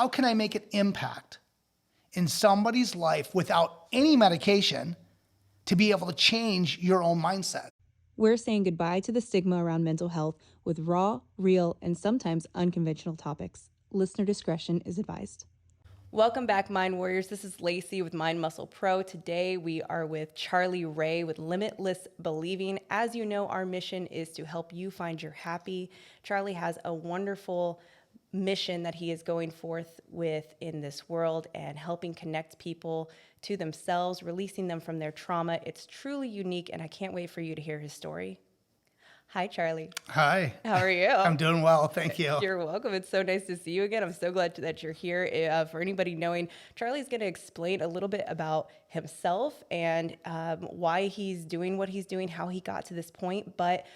How can I make an impact in somebody's life without any medication to be able to change your own mindset? We're saying goodbye to the stigma around mental health with raw, real, and sometimes unconventional topics. Listener discretion is advised. Welcome back, Mind Warriors. This is Laci with Mind Muscle Pro. Today we are with Charlie Ray with Limitless Believing. As you know, our mission is to help you find your happy. Charlie has a wonderful mission that he is going forth with in this world and helping connect people to themselves, releasing them from their trauma. It's truly unique, and I can't wait for you to hear his story. Hi, Charlie. Hi. How are you? I'm doing well. Thank you. You're welcome. It's so nice to see you again. I'm so glad that you're here. For anybody knowing, Charlie's going to explain a little bit about himself and why he's doing what he's doing, how he got to this point. But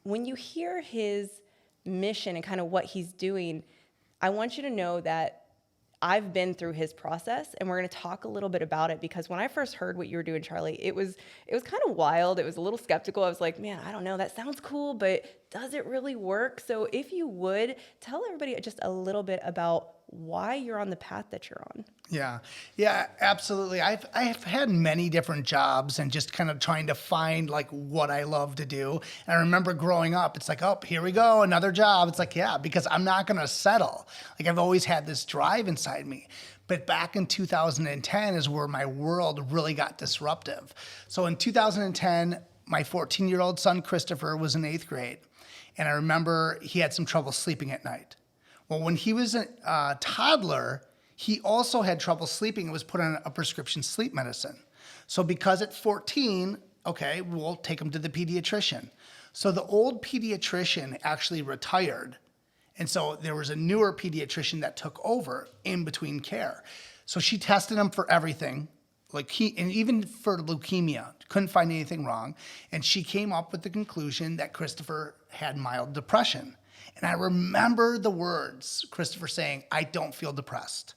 when you hear his mission and kind of what he's doing, I want you to know that I've been through his process, and we're going to talk a little bit about it, because when I first heard what you were doing, Charlie, it was kind of wild. It was a little skeptical. I was like, man, I don't know. That sounds cool, but does it really work? So if you would tell everybody just a little bit about why you're on the path that you're on. Yeah, absolutely. I've had many different jobs and just kind of trying to find like what I love to do. And I remember growing up, it's like, oh, here we go, another job. It's like, yeah, because I'm not going to settle. Like I've always had this drive inside me. But back in 2010 is where my world really got disruptive. So in 2010, my 14-year-old son, Christopher, was in 8th grade. And I remember he had some trouble sleeping at night. Well, when he was a toddler, he also had trouble sleeping and was put on a prescription sleep medicine. So because at 14, okay, we'll take him to the pediatrician. So the old pediatrician actually retired. And so there was a newer pediatrician that took over in between care. So she tested him for everything, and even for leukemia, couldn't find anything wrong. And she came up with the conclusion that Christopher had mild depression. And I remember the words Christopher saying, I don't feel depressed.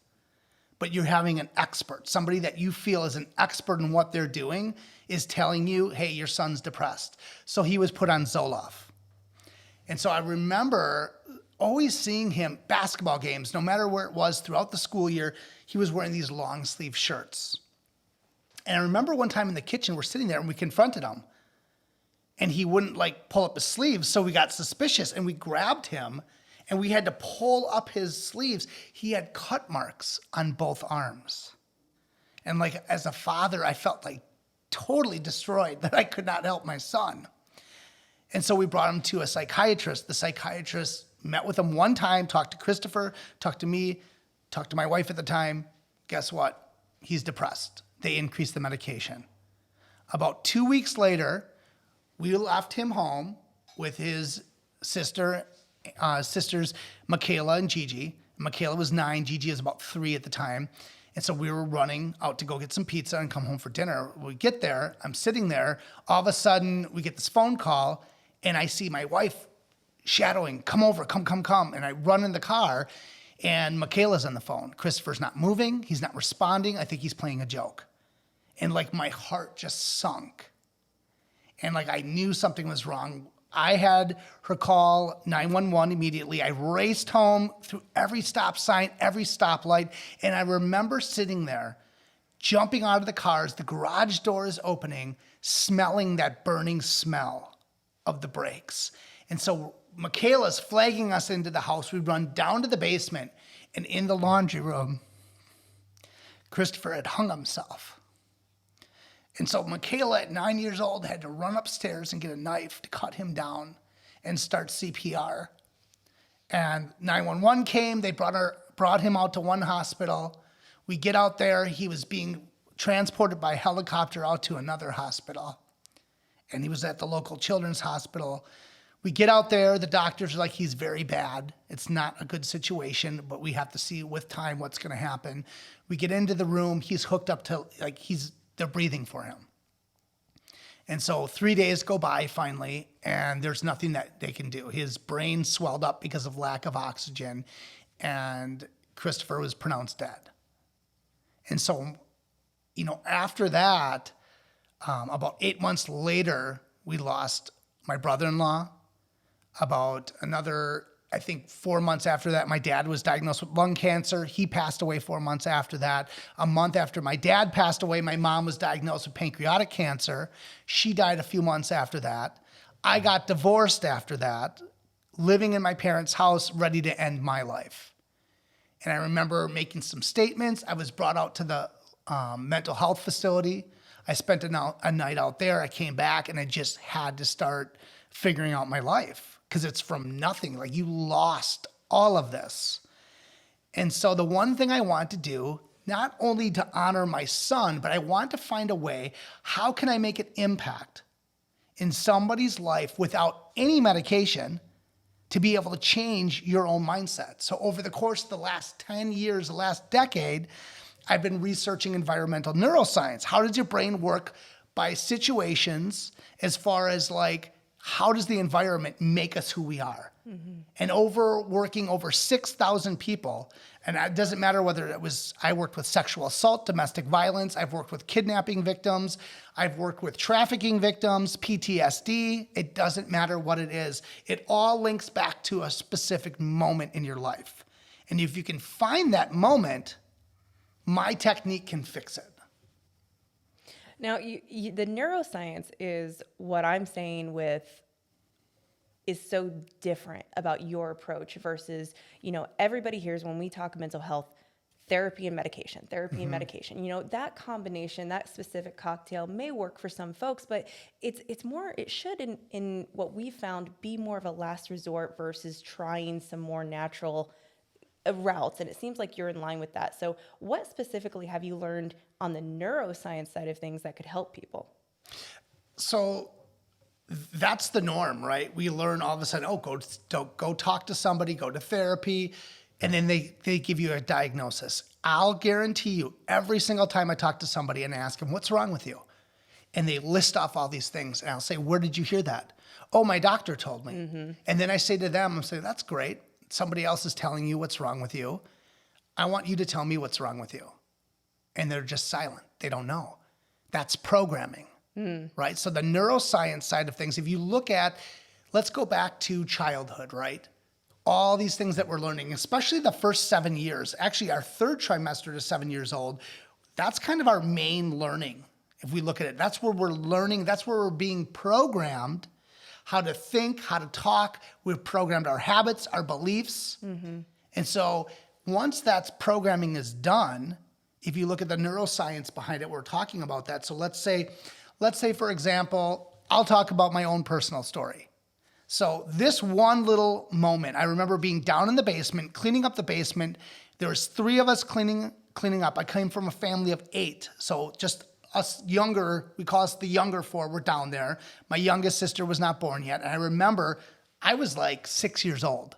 But you're having an expert, somebody that you feel is an expert in what they're doing, is telling you, hey, your son's depressed. So he was put on Zoloft. And so I remember always seeing him basketball games, no matter where it was throughout the school year, he was wearing these long sleeve shirts. And I remember one time in the kitchen, we're sitting there and we confronted him. And he wouldn't like pull up his sleeves. So we got suspicious and we grabbed him and we had to pull up his sleeves. He had cut marks on both arms. And like as a father, I felt like totally destroyed that I could not help my son. And so we brought him to a psychiatrist. The psychiatrist met with him one time, talked to Christopher, talked to me, talked to my wife at the time. Guess what? He's depressed. They increased the medication. About 2 weeks later, we left him home with his sisters, Michaela and Gigi. Michaela was 9, Gigi was about 3 at the time. And so we were running out to go get some pizza and come home for dinner. We get there, I'm sitting there. All of a sudden, we get this phone call, and I see my wife shadowing, come over, come. And I run in the car, and Michaela's on the phone. Christopher's not moving. He's not responding. I think he's playing a joke. And like my heart just sunk. And like I knew something was wrong. I had her call 911 immediately. I raced home through every stop sign, every stoplight. And I remember sitting there, jumping out of the car as the garage door is opening, smelling that burning smell of the brakes. And so Michaela's flagging us into the house. We run down to the basement, and in the laundry room, Christopher had hung himself. And so Michaela, at 9 years old, had to run upstairs and get a knife to cut him down and start CPR. And 911 came. They brought him out to one hospital. We get out there. He was being transported by helicopter out to another hospital. And he was at the local children's hospital. We get out there. The doctors are like, he's very bad. It's not a good situation, but we have to see with time what's going to happen. We get into the room. He's hooked up to, they're breathing for him. And so 3 days go by finally, and there's nothing that they can do. His brain swelled up because of lack of oxygen, and Christopher was pronounced dead. And so, after that, about 8 months later, we lost my brother-in-law. About another I think 4 months after that, my dad was diagnosed with lung cancer. He passed away 4 months after that. A month after my dad passed away, my mom was diagnosed with pancreatic cancer. She died a few months after that. I got divorced after that, living in my parents' house, ready to end my life. And I remember making some statements. I was brought out to the mental health facility. I spent a night out there. I came back and I just had to start figuring out my life because it's from nothing. Like, you lost all of this. And so the one thing I want to do, not only to honor my son, but I want to find a way, how can I make an impact in somebody's life without any medication to be able to change your own mindset? So over the course of the last 10 years, the last decade, I've been researching environmental neuroscience. How does your brain work by situations, as far as like, how does the environment make us who we are? Mm-hmm. And working over 6,000 people, and it doesn't matter whether I worked with sexual assault, domestic violence, I've worked with kidnapping victims, I've worked with trafficking victims, PTSD, it doesn't matter what it is. It all links back to a specific moment in your life. And if you can find that moment, my technique can fix it. Now, the neuroscience is what I'm saying is so different about your approach versus, everybody hears when we talk mental health, therapy and medication, and medication. That combination, that specific cocktail may work for some folks, but it should, in what we found, be more of a last resort versus trying some more natural routes. And it seems like you're in line with that. So what specifically have you learned on the neuroscience side of things that could help people? So that's the norm, right? We learn all of a sudden, go talk to somebody, go to therapy, and then they give you a diagnosis. I'll guarantee you, every single time I talk to somebody and ask them, what's wrong with you? And they list off all these things, and I'll say, where did you hear that? Oh, my doctor told me. Mm-hmm. And then I say to them, that's great. Somebody else is telling you what's wrong with you. I want you to tell me what's wrong with you. And they're just silent. They don't know. That's programming, right? So the neuroscience side of things, if you look at, let's go back to childhood, right? All these things that we're learning, especially the first 7 years, actually our third trimester to 7 years old, that's kind of our main learning. If we look at it, that's where we're learning, that's where we're being programmed how to think, how to talk. We've programmed our habits, our beliefs. Mm-hmm. And so once that programming is done, if you look at the neuroscience behind it, we're talking about that. So let's say, for example, I'll talk about my own personal story. So this one little moment, I remember being down in the basement, cleaning up the basement. There was 3 of us cleaning up. I came from a family of 8. So just us younger, we call us the younger 4, we're down there. My youngest sister was not born yet. And I remember I was like 6 years old.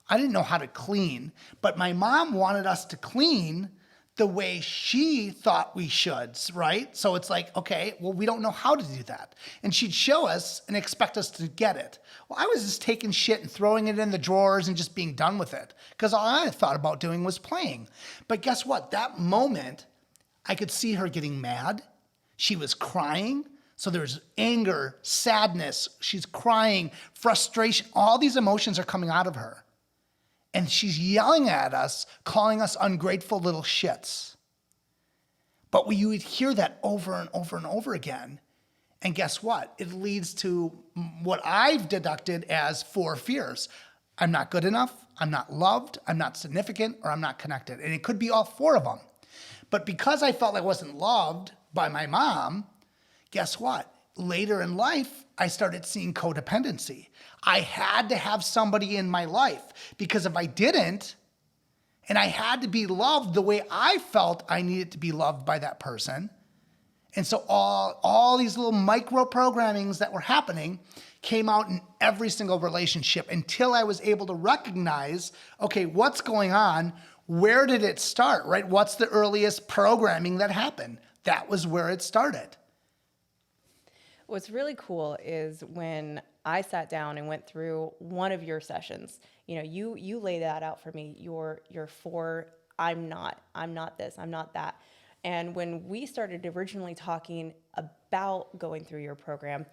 I didn't know how to clean, but my mom wanted us to clean the way she thought we should, right? So it's like, okay, well, we don't know how to do that. And she'd show us and expect us to get it. Well, I was just taking shit and throwing it in the drawers and just being done with it because all I thought about doing was playing. But guess what? That moment, I could see her getting mad. She was crying. So there's anger, sadness. She's crying, frustration. All these emotions are coming out of her. And she's yelling at us, calling us ungrateful little shits. But you would hear that over and over and over again. And guess what? It leads to what I've deducted as 4 fears. I'm not good enough, I'm not loved, I'm not significant, or I'm not connected. And it could be all 4 of them. But because I felt I wasn't loved by my mom, guess what? Later in life, I started seeing codependency. I had to have somebody in my life because if I didn't, and I had to be loved the way I felt I needed to be loved by that person. And so all these little micro programmings that were happening came out in every single relationship until I was able to recognize, okay, what's going on? Where did it start, right? What's the earliest programming that happened? That was where it started. What's really cool is when I sat down and went through one of your sessions, you lay that out for me, your 4, I'm not this, I'm not that. And when we started originally talking about going through your program,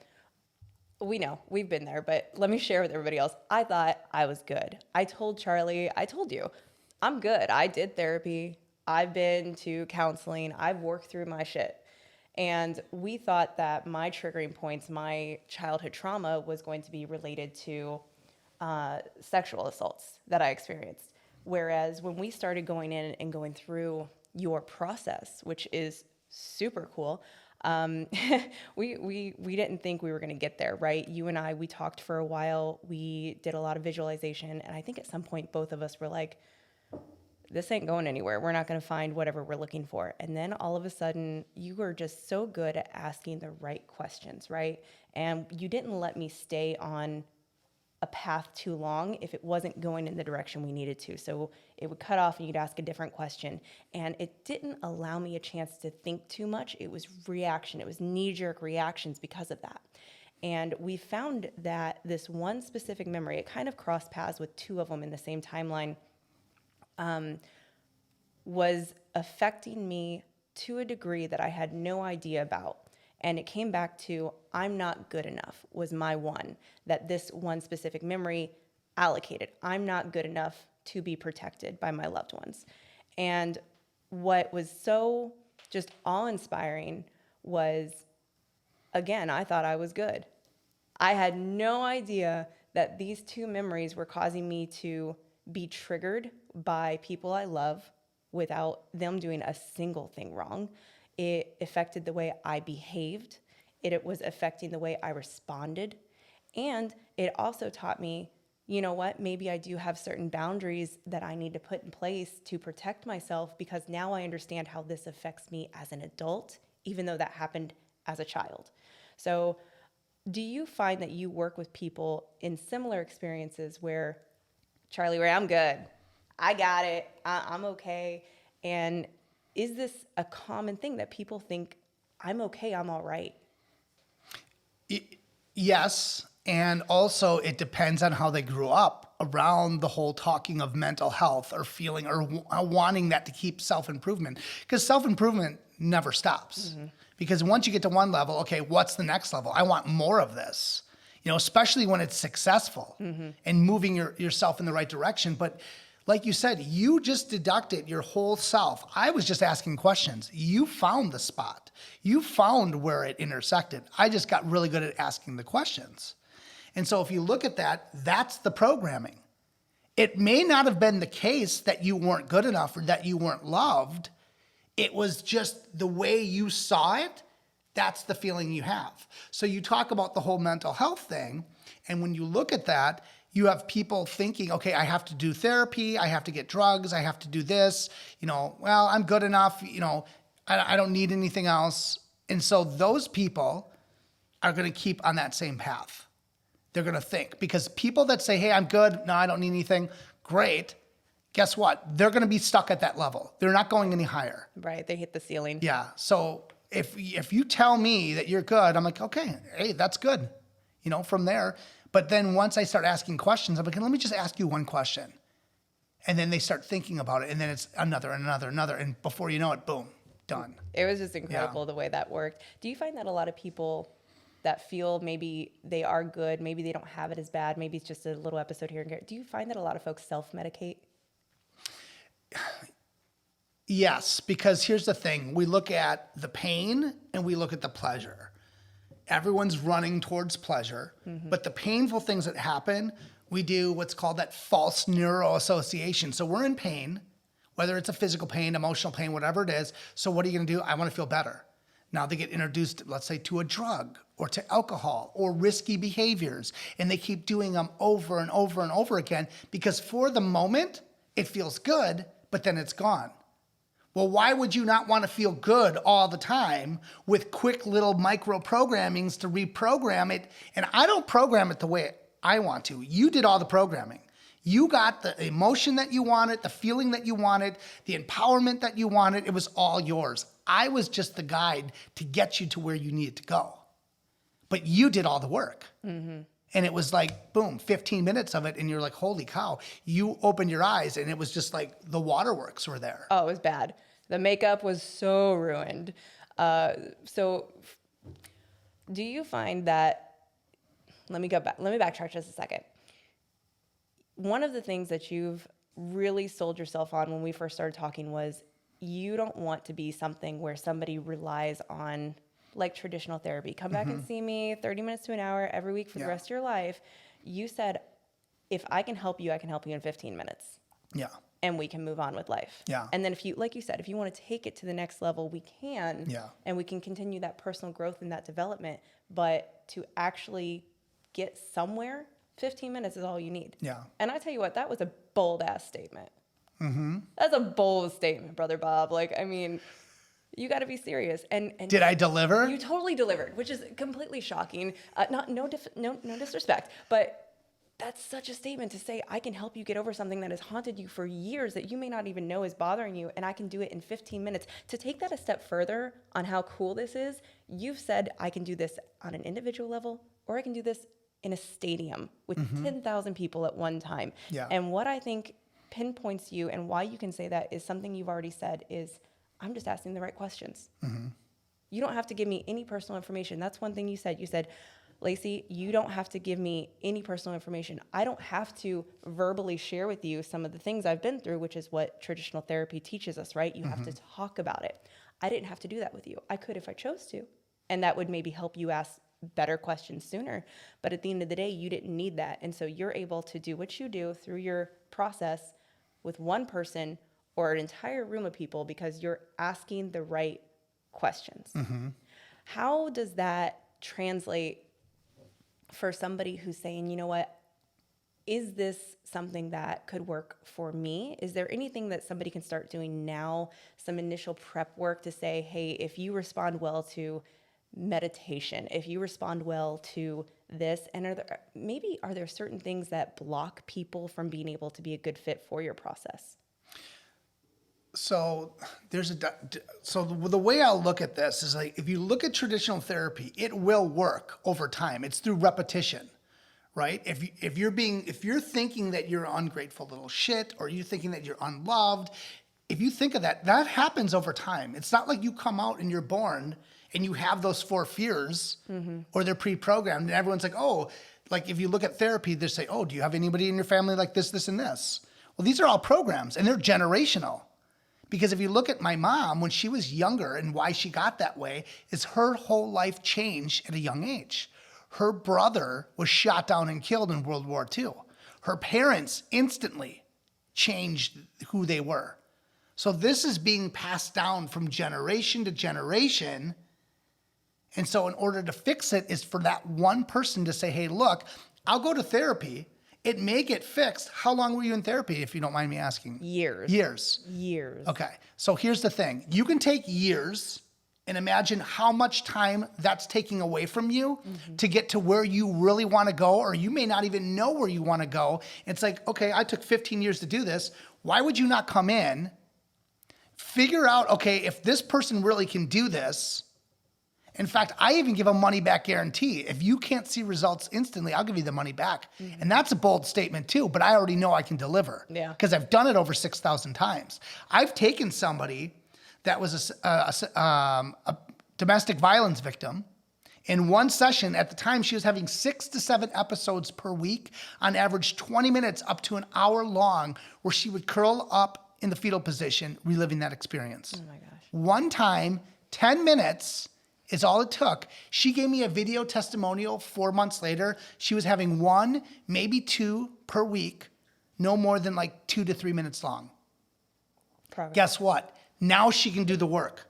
We know, we've been there, but let me share with everybody else. I thought I was good. I told Charlie, I told you, I'm good. I did therapy. I've been to counseling. I've worked through my shit. And we thought that my triggering points, my childhood trauma was going to be related to sexual assaults that I experienced. Whereas when we started going in and going through your process, which is super cool, um, we didn't think we were going to get there, right? You and I, we talked for a while. We did a lot of visualization. And I think at some point, both of us were like, this ain't going anywhere. We're not going to find whatever we're looking for. And then all of a sudden, you were just so good at asking the right questions, right? And you didn't let me stay on a path too long if it wasn't going in the direction we needed to. So it would cut off and you'd ask a different question. And it didn't allow me a chance to think too much. It was reaction. It was knee-jerk reactions because of that. And we found that this one specific memory, it kind of crossed paths with two of them in the same timeline, was affecting me to a degree that I had no idea about. And it came back to, I'm not good enough was my one, that this one specific memory allocated. I'm not good enough to be protected by my loved ones. And what was so just awe-inspiring was, again, I thought I was good. I had no idea that these two memories were causing me to be triggered by people I love without them doing a single thing wrong. It affected the way I behaved. It was affecting the way I responded. And it also taught me, you know what, maybe I do have certain boundaries that I need to put in place to protect myself, because now I understand how this affects me as an adult, even though that happened as a child. So do you find that you work with people in similar experiences where, Charlie, where I'm good, I got it, I'm okay, and is this a common thing that people think, I'm okay, I'm all right? Yes. And also, it depends on how they grew up around the whole talking of mental health or feeling or wanting that to keep self-improvement. Because self-improvement never stops. Mm-hmm. Because once you get to one level, okay, what's the next level? I want more of this. You know, especially when it's successful and moving yourself in the right direction. But like you said, you just deducted your whole self. I was just asking questions. You found the spot. You found where it intersected. I just got really good at asking the questions. And so if you look at that, that's the programming. It may not have been the case that you weren't good enough or that you weren't loved. It was just the way you saw it. That's the feeling you have. So you talk about the whole mental health thing. And when you look at that, you have people thinking, okay, I have to do therapy. I have to get drugs. I have to do this. You know, well, I'm good enough. You know, I don't need anything else. And so those people are going to keep on that same path. They're going to think, because people that say, hey, I'm good. No, I don't need anything. Great. Guess what? They're going to be stuck at that level. They're not going any higher. Right. They hit the ceiling. Yeah. So if you tell me that you're good, I'm like, okay, hey, that's good, you know, from there. But then once I start asking questions, I'm like, let me just ask you one question. And then they start thinking about it. And then it's another. And before you know it, boom, done. It was just incredible the way that worked. Do you find that a lot of people that feel maybe they are good, maybe they don't have it as bad, maybe it's just a little episode here and there, do you find that a lot of folks self-medicate? Yes, because here's the thing. We look at the pain and we look at the pleasure. Everyone's running towards pleasure, but the painful things that happen, we do what's called that false neuroassociation. So we're in pain, whether it's a physical pain, emotional pain, whatever it is. So what are you going to do? I want to feel better. Now they get introduced, let's say, to a drug or to alcohol or risky behaviors, and they keep doing them over and over and over again, because for the moment, it feels good, but then it's gone. Well, why would you not want to feel good all the time with quick little micro programmings to reprogram it? And I don't program it the way I want to. You did all the programming. You got the emotion that you wanted, the feeling that you wanted, the empowerment that you wanted. It was all yours. I was just the guide to get you to where you needed to go. But you did all the work. Mm-hmm. And it was like, boom, 15 minutes of it. And you're like, holy cow. You opened your eyes and it was just like the waterworks were there. Oh, it was bad. The makeup was so ruined. So do you find that let me backtrack just a second. One of the things that you've really sold yourself on when we first started talking was you don't want to be something where somebody relies on like traditional therapy. Come back and see me 30 minutes to an hour every week for the rest of your life. You said, if I can help you, I can help you in 15 minutes. Yeah. And we can move on with life. Yeah. And then if you, like you said, if you want to take it to the next level, we can. Yeah. And we can continue that personal growth and that development. But to actually get somewhere, 15 minutes is all you need. Yeah. And I tell you what, that was a bold ass statement. That's a bold statement, Brother Bob. Like, I mean, you got to be serious. And Did I deliver? you totally delivered, which is completely shocking. No disrespect, but that's such a statement to say, I can help you get over something that has haunted you for years that you may not even know is bothering you, and I can do it in 15 minutes. To take that a step further on how cool this is, you've said, I can do this on an individual level, or I can do this in a stadium with 10,000 people at one time. Yeah. And what I think pinpoints you and why you can say that is something you've already said is, I'm just asking the right questions. You don't have to give me any personal information. That's one thing you said. You said, Laci, you don't have to give me any personal information. I don't have to verbally share with you some of the things I've been through, which is what traditional therapy teaches us, right? You have to talk about it. I didn't have to do that with you. I could if I chose to. And that would maybe help you ask better questions sooner. But at the end of the day, you didn't need that. And so you're able to do what you do through your process with one person or an entire room of people because you're asking the right questions. How does that translate for somebody who's saying, you know what, is this something that could work for me? Is there anything that somebody can start doing now, some initial prep work to say, hey, if you respond well to meditation, if you respond well to this, and are there certain things that block people from being able to be a good fit for your process? So the way I'll look at this is like, if you look at traditional therapy, it will work over time. It's through repetition, right? If you're thinking that you're an ungrateful little shit, or you're thinking that you're unloved, if you think of that happens over time. It's not like you come out and you're born and you have those 4 fears, or they're pre-programmed, and everyone's like, oh, like if you look at therapy, they say, oh, do you have anybody in your family like this, this, and this? Well, these are all programs, and they're generational. Because if you look at my mom, when she was younger, and why she got that way, is her whole life changed at a young age. Her brother was shot down and killed in World War II. Her parents instantly changed who they were. So this is being passed down from generation to generation. And so in order to fix it is for that one person to say, hey, look, I'll go to therapy. It may get fixed. How long were you in therapy, if you don't mind me asking? Years. Years. Okay. So here's the thing. You can take years and imagine how much time that's taking away from you to get to where you really want to go, or you may not even know where you want to go. It's like, okay, I took 15 years to do this. Why would you not come in, figure out, okay, if this person really can do this? In fact, I even give a money back guarantee. If you can't see results instantly, I'll give you the money back. And that's a bold statement too, but I already know I can deliver. Yeah. Because I've done it over 6,000 times. I've taken somebody that was a domestic violence victim. In one session, at the time, she was having 6 to 7 episodes per week, on average 20 minutes up to an hour long, where she would curl up in the fetal position, reliving that experience. Oh my gosh. One time, 10 minutes is all it took. She gave me a video testimonial 4 months later. She was having 1, maybe 2 per week, no more than like 2 to 3 minutes long. Progress. Guess what? Now she can do the work.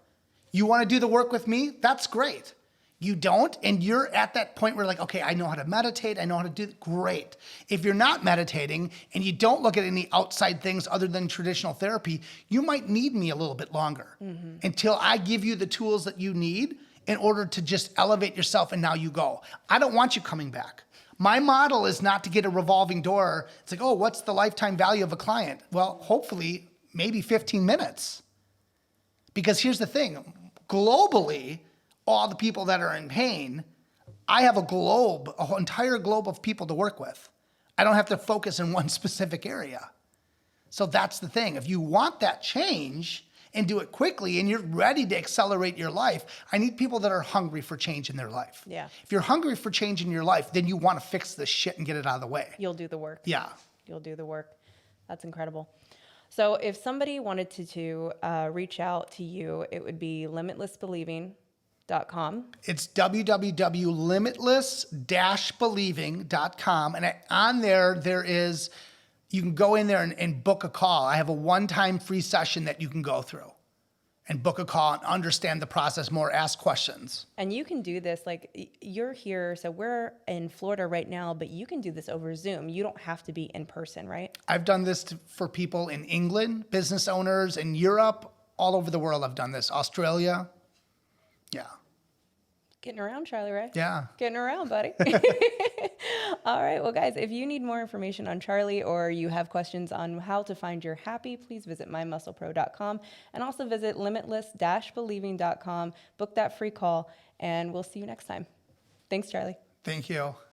You want to do the work with me? That's great. You don't, and you're at that point where like, okay, I know how to meditate. I know how to do it. Great. If you're not meditating and you don't look at any outside things other than traditional therapy, you might need me a little bit longer until I give you the tools that you need in order to just elevate yourself, and now you go. I don't want you coming back. My model is not to get a revolving door. It's like, oh, what's the lifetime value of a client? Well, hopefully, maybe 15 minutes. Because here's the thing, globally, all the people that are in pain, I have a globe, an entire globe of people to work with. I don't have to focus in one specific area. So that's the thing. If you want that change, and do it quickly and you're ready to accelerate your life, I need people that are hungry for change in their life. Yeah. If you're hungry for change in your life, then you want to fix this shit and get it out of the way. You'll do the work. Yeah. You'll do the work. That's incredible. So if somebody wanted to reach out to you, it would be limitlessbelieving.com. It's www.limitless-believing.com. And on there is, you can go in there and book a call. I have a one-time free session that you can go through and book a call and understand the process more, ask questions. And you can do this, like you're here, so we're in Florida right now, but you can do this over Zoom. You don't have to be in person, right? I've done this for people in England, business owners in Europe, all over the world I've done this, Australia. Yeah. Getting around, Charlie, right? Yeah. Getting around, buddy. All right. Well, guys, if you need more information on Charlie or you have questions on how to find your happy, please visit mymusclepro.com and also visit limitless-believing.com. Book that free call, and we'll see you next time. Thanks, Charlie. Thank you.